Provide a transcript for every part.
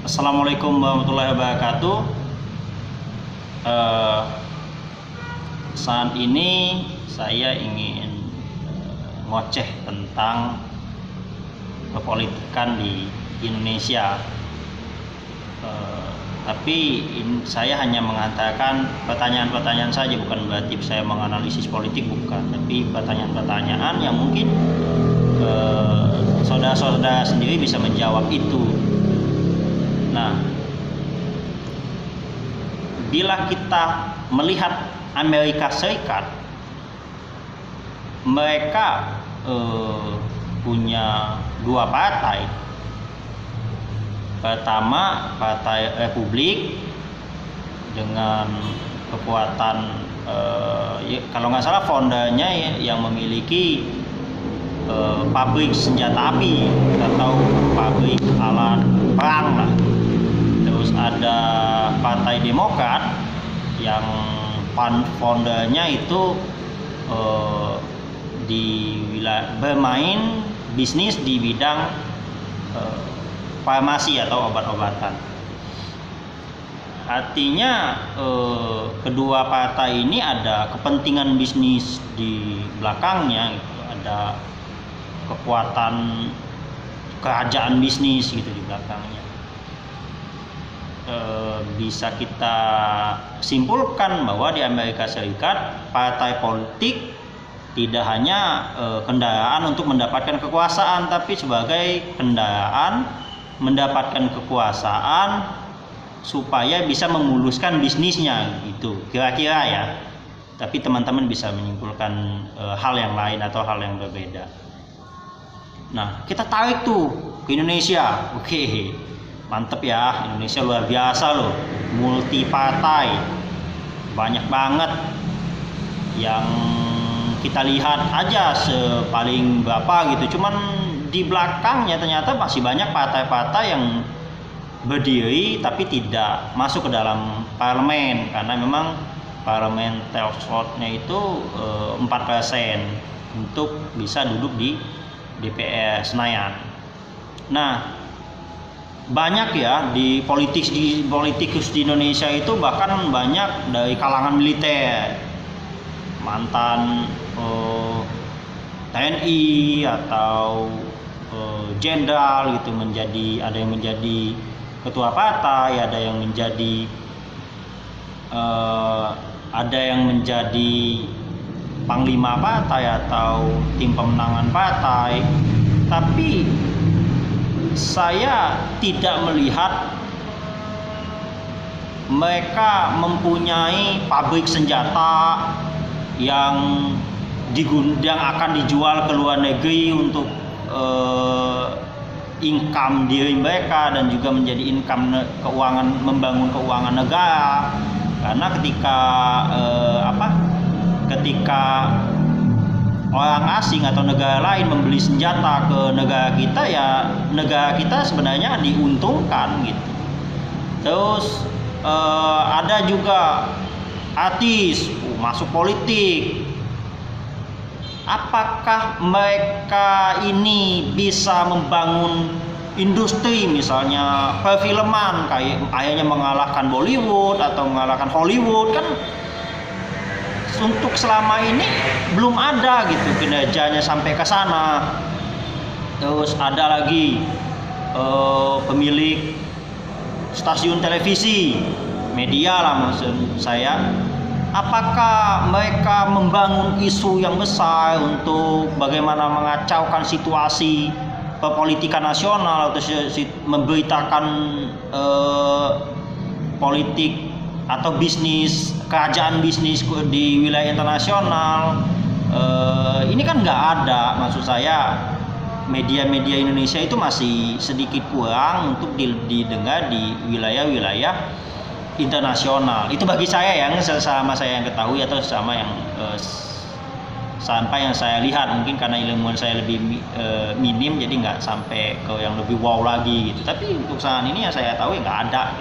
Assalamualaikum warahmatullahi wabarakatuh. Eh, Saat ini saya ingin ngoceh tentang perpolitikan di Indonesia. Saya hanya mengatakan pertanyaan-pertanyaan saja, bukan berarti saya menganalisis politik, bukan. Tapi pertanyaan-pertanyaan yang mungkin saudara-saudara sendiri bisa menjawab itu. Nah, bila kita melihat Amerika Serikat, mereka punya dua partai. Pertama, Partai Republik dengan kekuatan kalau nggak salah foundernya yang memiliki pabrik senjata api atau pabrik alat perang lah. Terus ada Partai Demokrat yang foundernya itu bermain bisnis di bidang farmasi atau obat-obatan. Artinya kedua partai ini ada kepentingan bisnis di belakangnya, gitu. Ada kekuatan kerajaan bisnis gitu di belakangnya. Bisa kita simpulkan bahwa di Amerika Serikat partai politik tidak hanya kendaraan untuk mendapatkan kekuasaan, tapi sebagai kendaraan mendapatkan kekuasaan supaya bisa memuluskan bisnisnya, gitu kira-kira ya. Tapi teman-teman bisa menyimpulkan hal yang lain atau hal yang berbeda. Nah, kita tarik tuh ke Indonesia. Oke, mantep ya, Indonesia luar biasa loh, multi partai, banyak banget. Yang kita lihat aja paling berapa gitu, cuman di belakangnya ternyata masih banyak partai-partai yang berdiri tapi tidak masuk ke dalam parlemen, karena memang parlemen threshold-nya itu 4% untuk bisa duduk di DPR Senayan. Nah, banyak ya di politikus di Indonesia itu, bahkan banyak dari kalangan militer, mantan TNI atau jenderal gitu, ada yang menjadi ketua partai, ada yang menjadi panglima partai atau tim pemenangan partai. Tapi saya tidak melihat mereka mempunyai pabrik senjata yang akan dijual ke luar negeri untuk income diri mereka dan juga menjadi income keuangan, membangun keuangan negara. Karena ketika orang asing atau negara lain membeli senjata ke negara kita, ya negara kita sebenarnya diuntungkan gitu. Terus ada juga artis masuk politik. Apakah mereka ini bisa membangun industri, misalnya perfilman, kayaknya mengalahkan Bollywood atau mengalahkan Hollywood? Kan untuk selama ini belum ada gitu kinerjanya sampai ke sana. Terus ada lagi pemilik stasiun televisi, media lah maksud saya. Apakah mereka membangun isu yang besar untuk bagaimana mengacaukan situasi perpolitikan nasional atau memberitakan politik atau bisnis, kerajaan bisnis di wilayah internasional? Ini kan nggak ada. Maksud saya, media-media Indonesia itu masih sedikit kurang untuk didengar di wilayah-wilayah internasional. Itu bagi saya, yang sama saya yang ketahui atau sama yang sampai yang saya lihat. Mungkin karena ilmuwan saya lebih minim, jadi nggak sampai ke yang lebih wow lagi gitu. Tapi untuk saat ini yang saya tahu ya nggak ada.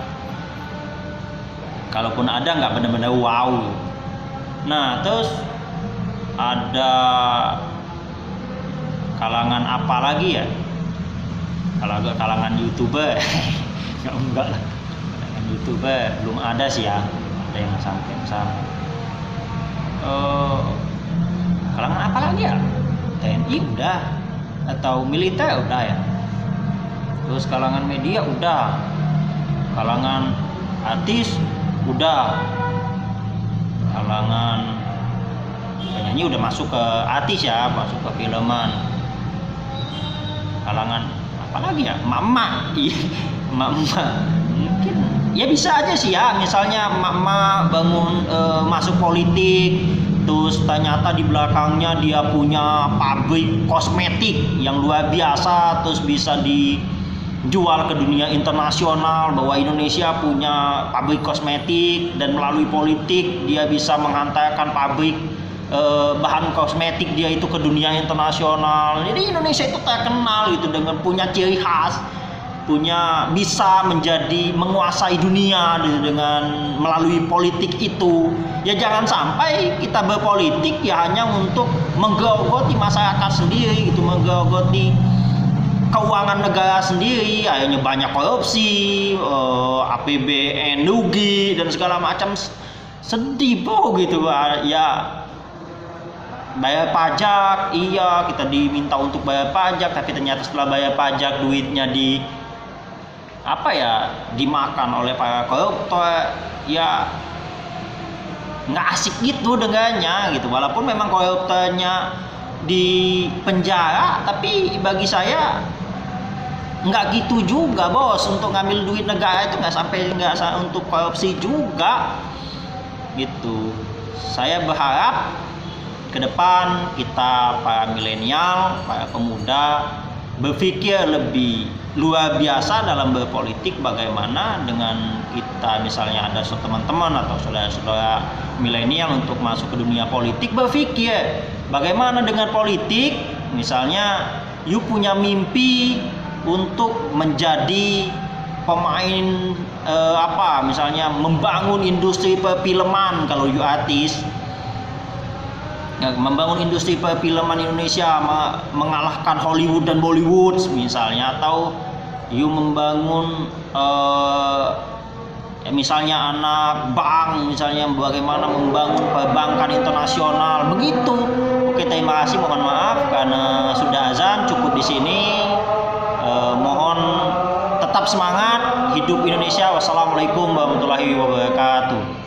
Kalaupun ada, nggak benar-benar wow. Nah, terus ada kalangan apa lagi ya? Kalangan YouTuber enggak lah. Kalangan YouTube belum ada sih ya, ada yang sampai ke sana. Kalangan apa lagi ya? TNI udah, atau militer udah ya. Terus kalangan media udah, kalangan artis udah, kalangan penyanyi udah masuk ke artis ya, masuk ke filman. Kalangan apa lagi ya? Mama, mama mungkin ya bisa aja sih ya, misalnya mama bangun masuk politik, terus ternyata di belakangnya dia punya pabrik kosmetik yang luar biasa, terus bisa dijual ke dunia internasional bahwa Indonesia punya pabrik kosmetik, dan melalui politik dia bisa menghantarkan pabrik bahan kosmetik dia itu ke dunia internasional. Jadi Indonesia itu terkenal itu dengan punya ciri khas, punya bisa menjadi menguasai dunia dengan melalui politik itu. Ya jangan sampai kita berpolitik ya hanya untuk menggerogoti masyarakat sendiri gitu, menggerogoti keuangan negara sendiri, akhirnya banyak korupsi, APBN rugi dan segala macam. Sedih bro gitu ya. Bayar pajak, iya kita diminta untuk bayar pajak, tapi ternyata setelah bayar pajak duitnya dimakan oleh para koruptor. Ya nggak asik gitu dengannya gitu. Walaupun memang koruptornya di penjara, tapi bagi saya nggak gitu juga bos, untuk ngambil duit negara itu nggak untuk korupsi juga gitu. Saya berharap ke depan kita para milenial, para pemuda berpikir lebih luar biasa dalam berpolitik. Bagaimana dengan kita misalnya ada teman-teman atau saudara-saudara milenial untuk masuk ke dunia politik, berpikir bagaimana dengan politik. Misalnya you punya mimpi untuk menjadi pemain misalnya membangun industri perfilman kalau you artis. Membangun industri perfilman Indonesia, mengalahkan Hollywood dan Bollywood misalnya, atau you membangun misalnya anak bank, misalnya bagaimana membangun perbankan internasional begitu. Oke, terima kasih, mohon maaf karena sudah azan, cukup di sini. Mohon tetap semangat, hidup Indonesia. Wassalamualaikum warahmatullahi wabarakatuh.